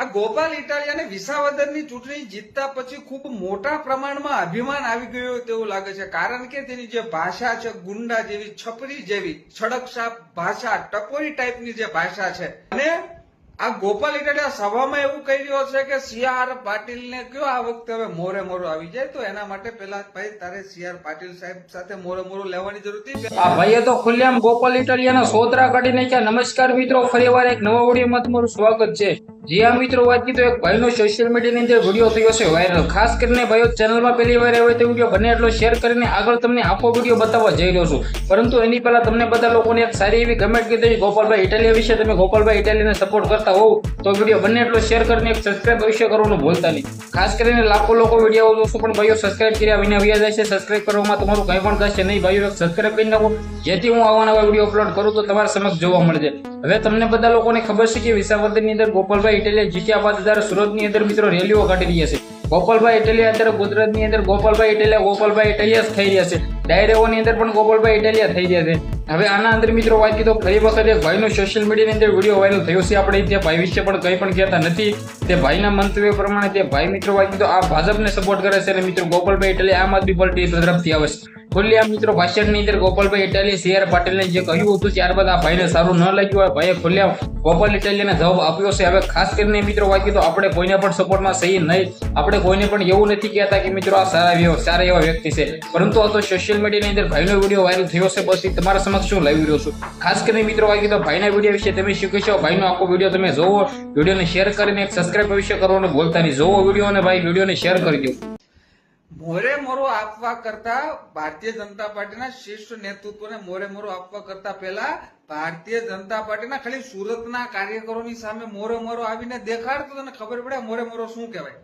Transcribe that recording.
આ ગોપાલ ઇટાલિયાને વિસાવદરની ચૂંટણી જીતતા પછી ખૂબ મોટા પ્રમાણમાં અભિમાન આવી ગયું તેવું લાગે છે, કારણ કે તેની જે ભાષા છે ગુંડા જેવી, છપરી જેવી, છડકછાપ ભાષા, ટપોરી ટાઈપની જે ભાષા છે. અને આ ગોપાલ ઇટાલિયા સભામાં એવું કહી રહ્યો છે કે સી.આર. પાટીલને કયો આ વખતે હવે મોરે મોરો આવી જાય, તો એના માટે પેલા ભાઈ તારે સી.આર. પાટીલ સાહેબ સાથે મોરે મોરો લેવાની જરૂર હતી. આ ભાઈએ તો ખુલ્લેઆમ ગોપાલ ઇટાલિયાના સોતરા કાઢી નાખ્યા. નમસ્કાર મિત્રો, ફરીવાર એક નવા વિડીયોમાં તમારું સ્વાગત છે. જી હા મિત્રો, વાત કીધું એક ભાઈનો સોશિયલ મીડિયાની અંદર વિડીયો થયો છે વાયરલ. ખાસ કરીને ભાઈઓ ચેનલમાં પહેલી વાર આવ્યો તો વિડીયો બને એટલો શેર કરીને આગળ તમને આખો વિડીયો બતાવવા જઈ રહ્યો છું. પરંતુ એની પહેલા તમને બધા લોકોને એક સારી એવી કમેન્ટ કીધી ગોપાલભાઈ ઇટાલિયા વિશે. તમે ગોપાલભાઈ ઇટાલિયાને સપોર્ટ કરતા હોવ તો વિડીયો બને એટલો શેર કરીને એક સબસ્ક્રાઇબ અવશ્ય કરવાનું ભૂલતા નહીં. ખાસ કરીને લાખો લોકો વિડીયો જોશો પણ ભાઈઓ સબસ્ક્રાઇબ કર્યા વિના વ્યા જાય છે. સબસ્ક્રાઇબ કરવામાં તમારું કંઈ પણ થશે નહીં ભાઈઓ, સબસ્ક્રાઇબ કરી નાખો જેથી હું આવા નવા વિડીયો અપલોડ કરું તો તમારા સમક્ષ જોવા મળશે. હવે તમને બધા લોકોને ખબર છે કે વિસાવદરની અંદર ગોપાલભાઈ ઇટાલિયા જીત્યા બાદ અત્યારે સુરતની અંદર મિત્રો રેલીઓ કાઢી રહ્યા છે. ગોપાલભાઈ ઇટાલિયા અત્યારે ગુજરાતની અંદર ગોપાલભાઈ ઇટાલિયા થઈ રહ્યા છે. ડાયરાઓની અંદર પણ ગોપાલભાઈ ઇટાલિયા થઈ રહ્યા છે. હવે આના અંદર મિત્રો વાત કીધો ફરી વખત એક ભાઈનો સોશિયલ મીડિયાની અંદર વિડીયો વાયરલ થયો છે. આપણે તે ભાઈ વિશે પણ કંઈ પણ કહેતા નથી. તે ભાઈના મંતવ્ય પ્રમાણે તે ભાઈ મિત્રો વાત કીધો આ ભાજપને સપોર્ટ કરે છે અને મિત્રો ગોપાલભાઈ ઇટાલિયા આમ આદમી પાર્ટી તરફથી આવે છે. ખુલ્લી આ મિત્રો ભાષણની અંદર ગોપાલભાઈ ઇટાલિયા સી.આર. પાટીલને જે કહ્યું હતું ત્યારબાદ આ ભાઈને સારું ન લાગ્યું હોય. ભાઈએ ખુલ્લી ગોપાલ ઇટાલિયાને જવાબ આપ્યો છે. હવે ખાસ કરીને મિત્રો વાત કીધો આપણે કોઈને પણ સપોર્ટમાં સહી નહીં, આપણે કોઈને પણ એવું નથી કહેતા કે મિત્રો આ સારા એવા વ્યક્તિ છે, પરંતુ આ તો સોશિયલ મીડિયાની અંદર ભાઈનો વિડીયો વાયરલ થયો છે. બસ તમારા સમક્ષ શું લાવી રહ્યો છું. ખાસ કરીને મિત્રો વાત કીધો ભાઈના વિડીયો વિશે તમે શું કહેશો? ભાઈનો આખો વિડીયો તમે જોવો, વિડીયોને શેર કરીને એક સબસ્ક્રાઇબ અવશ્ય કરવાનું ભૂલતા નહીં. જોવો વિડીયો અને ભાઈ વિડીયોને શેર કરી દો. મોરે મોરો આપવા કરતા ભારતીય જનતા પાર્ટીના શીર્ષ નેતૃત્વને મોરે મોરો આપવા કરતા પહેલા ભારતીય જનતા પાર્ટીના ખાલી સુરતના કાર્યકરોની સામે મોરે મોરો આવીને દેખાડ તો તને ખબર પડે મોરે મોરો શું કહેવાય.